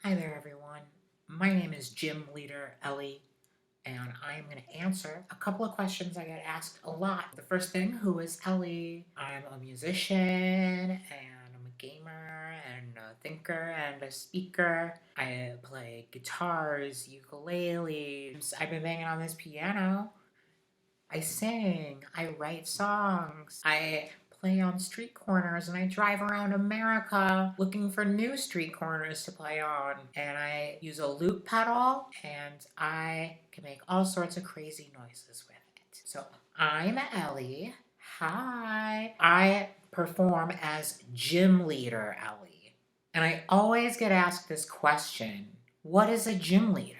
Hi there, everyone. My name is Leader Ellie, and I'm going to answer a couple of questions I get asked a lot. The first thing, who is Ellie? I'm a musician, and I'm a gamer, and a thinker, and a speaker. I play guitars, ukuleles. I've been banging on this piano. I sing, I write songs, I play on street corners, and I drive around America looking for new street corners to play on. And I use a loop pedal, and I can make all sorts of crazy noises with it. So I'm Ellie. Hi. I perform as gym leader Ellie. And I always get asked this question: what is a gym leader?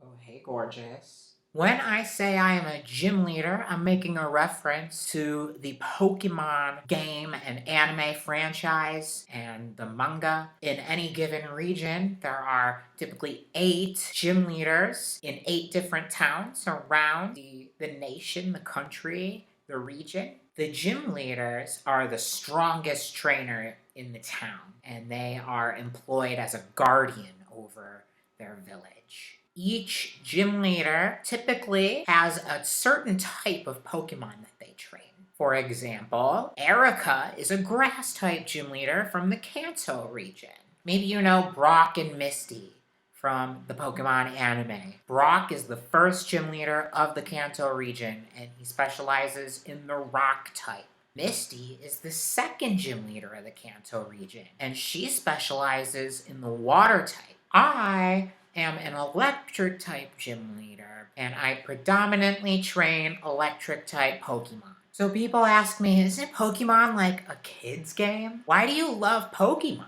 Oh, hey, gorgeous. When I say I am a gym leader, I'm making a reference to the Pokemon game and anime franchise and the manga. In any given region, there are typically 8 gym leaders in 8 different towns around the nation, the country, the region. The gym leaders are the strongest trainer in the town, and they are employed as a guardian over their village. Each gym leader typically has a certain type of Pokemon that they train. For example, Erica is a grass type gym leader from the Kanto region. Maybe you know Brock and Misty from the Pokemon anime. Brock is the first gym leader of the Kanto region, and he specializes in the rock type. Misty is the second gym leader of the Kanto region, and she specializes in the water type. I am an electric type gym leader, and I predominantly train electric type Pokemon. So people ask me, isn't Pokemon like a kid's game? Why do you love Pokemon?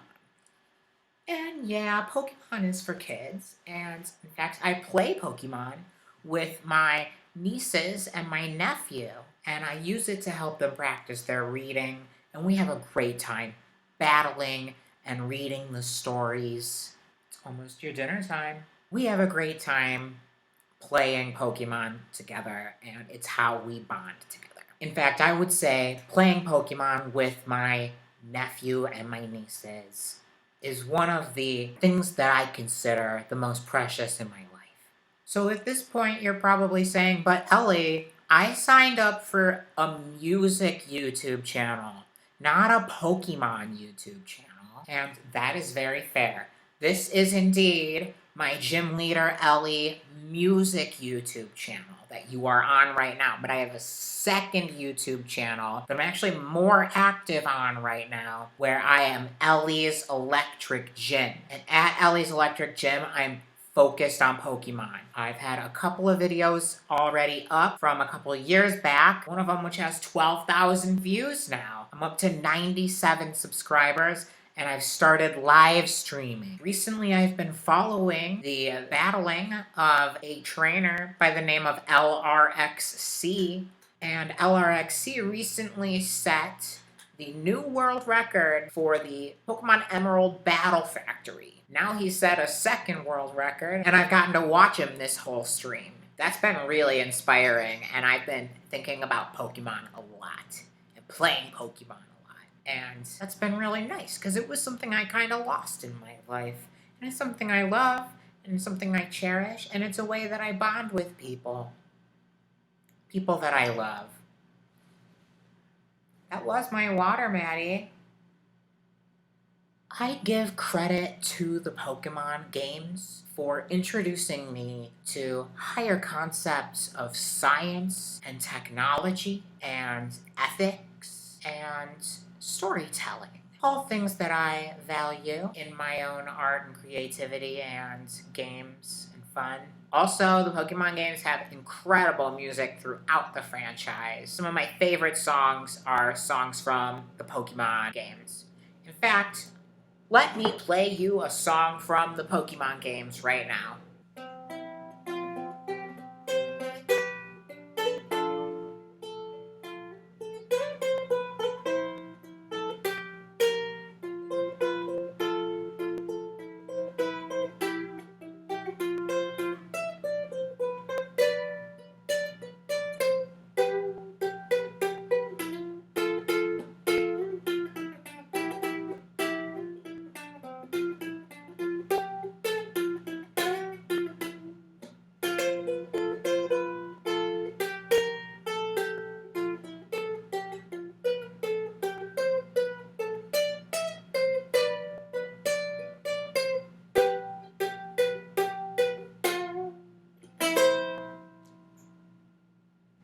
And yeah, Pokemon is for kids, and in fact, I play Pokemon with my nieces and my nephew, and I use it to help them practice their reading, and we have a great time battling and reading the stories. It's almost your dinner time. We have a great time playing Pokemon together, and it's how we bond together. In fact, I would say playing Pokemon with my nephew and my nieces is one of the things that I consider the most precious in my life. So at this point, you're probably saying, but Ellie, I signed up for a music YouTube channel, not a Pokemon YouTube channel. And that is very fair. This is indeed my Gym Leader Ellie music YouTube channel that you are on right now. But I have a second YouTube channel that I'm actually more active on right now, where I am Ellie's Electric Gym. And at Ellie's Electric Gym, I'm focused on Pokemon. I've had a couple of videos already up from a couple of years back, one of them which has 12,000 views now. I'm up to 97 subscribers, and I've started live streaming. Recently, I've been following the battling of a trainer by the name of LRXC, and LRXC recently set the new world record for the Pokemon Emerald Battle Factory. Now he set a second world record, and I've gotten to watch him this whole stream. That's been really inspiring, and I've been thinking about Pokemon a lot, and playing Pokemon a lot. And that's been really nice, because it was something I kind of lost in my life. And it's something I love, and it's something I cherish, and it's a way that I bond with people. People that I love. That was my water, Maddie. I give credit to the Pokemon games for introducing me to higher concepts of science and technology and ethics and storytelling. All things that I value in my own art and creativity and games and fun. Also, the Pokemon games have incredible music throughout the franchise. Some of my favorite songs are songs from the Pokemon games. In fact, let me play you a song from the Pokemon games right now.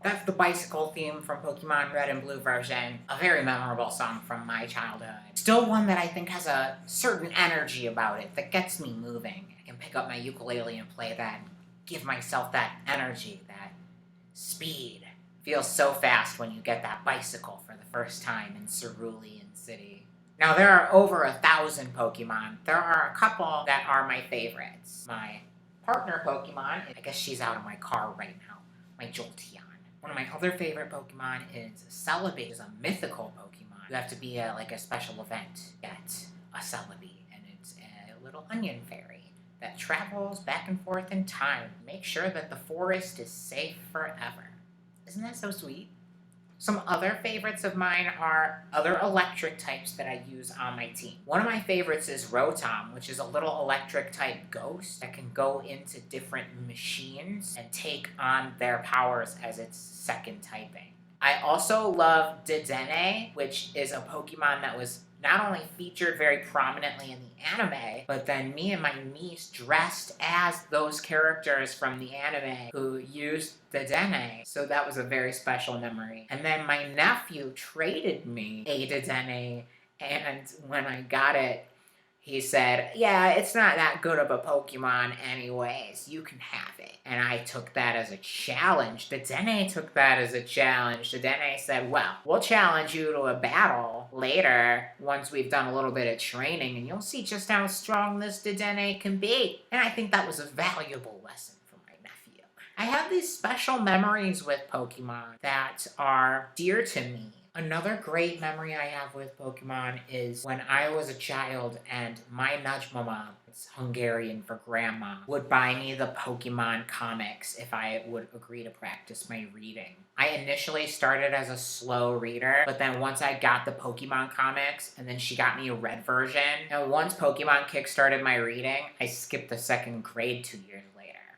That's the bicycle theme from Pokemon Red and Blue version. A very memorable song from my childhood. Still one that I think has a certain energy about it that gets me moving. I can pick up my ukulele and play that, and give myself that energy, that speed. Feels so fast when you get that bicycle for the first time in Cerulean City. Now, there are over 1,000 Pokemon. There are a couple that are my favorites. My partner Pokemon, I guess she's out of my car right now, my Jolteon. One of my other favorite Pokemon is Celebi, which is a mythical Pokemon. You have to be at a special event to get a Celebi, and it's a little onion fairy that travels back and forth in time to make sure that the forest is safe forever. Isn't that so sweet? Some other favorites of mine are other electric types that I use on my team. One of my favorites is Rotom, which is a little electric type ghost that can go into different machines and take on their powers as its second typing. I also love Dedenne, which is a Pokemon that was not only featured very prominently in the anime, but then me and my niece dressed as those characters from the anime who used Dedenne. So that was a very special memory. And then my nephew traded me a Dedenne, and when I got it, he said, yeah, it's not that good of a Pokemon anyways. You can have it. And I took that as a challenge. Dedenne took that as a challenge. Dedenne said, well, we'll challenge you to a battle later once we've done a little bit of training, and you'll see just how strong this Dedenne can be. And I think that was a valuable lesson for my nephew. I have these special memories with Pokemon that are dear to me. Another great memory I have with Pokemon is when I was a child and my Najmama, it's Hungarian for grandma, would buy me the Pokemon comics if I would agree to practice my reading. I initially started as a slow reader, but then once I got the Pokemon comics, and then she got me a red version, and once Pokemon kickstarted my reading, I skipped the second grade 2 years later.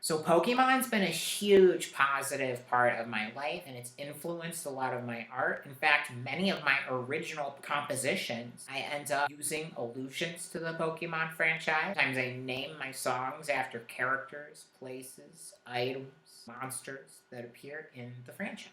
So Pokemon's been a huge positive part of my life, and it's influenced a lot of my art. In fact, many of my original compositions, I end up using allusions to the Pokemon franchise. Sometimes I name my songs after characters, places, items, monsters that appear in the franchise.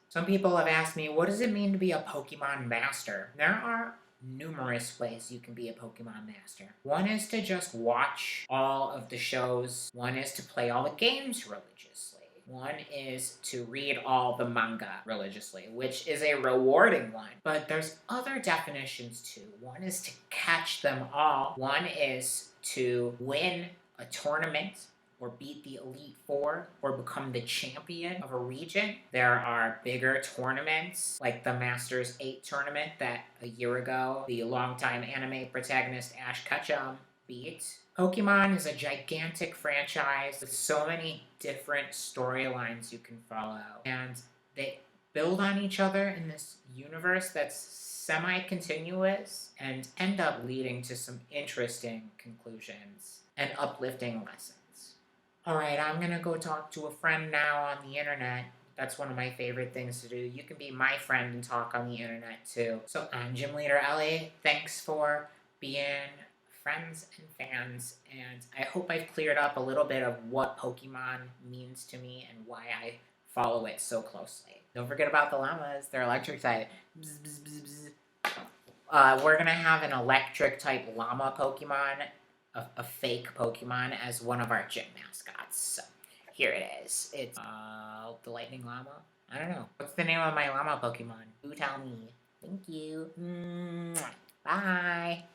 Some people have asked me, what does it mean to be a Pokemon master? There are numerous ways you can be a Pokemon master. One is to just watch all of the shows. One is to play all the games religiously. One is to read all the manga religiously, which is a rewarding one. But there's other definitions too. One is to catch them all. One is to win a tournament, or beat the Elite Four, or become the champion of a region. There are bigger tournaments, like the Masters 8 tournament that a year ago, the longtime anime protagonist Ash Ketchum beat. Pokemon is a gigantic franchise with so many different storylines you can follow, and they build on each other in this universe that's semi-continuous and end up leading to some interesting conclusions and uplifting lessons. Alright, I'm gonna go talk to a friend now on the internet. That's one of my favorite things to do. You can be my friend and talk on the internet too. So I'm Gym Leader Ellie. Thanks for being friends and fans, and I hope I've cleared up a little bit of what Pokemon means to me and why I follow it so closely. Don't forget about the llamas. They're electric type. Bzz, bzz, bzz, bzz. We're gonna have an electric type llama Pokemon, a fake Pokemon, as one of our gym mascots. So here it is. It's the lightning llama. I don't know. What's the name of my llama Pokemon? You tell me. Thank you. Bye.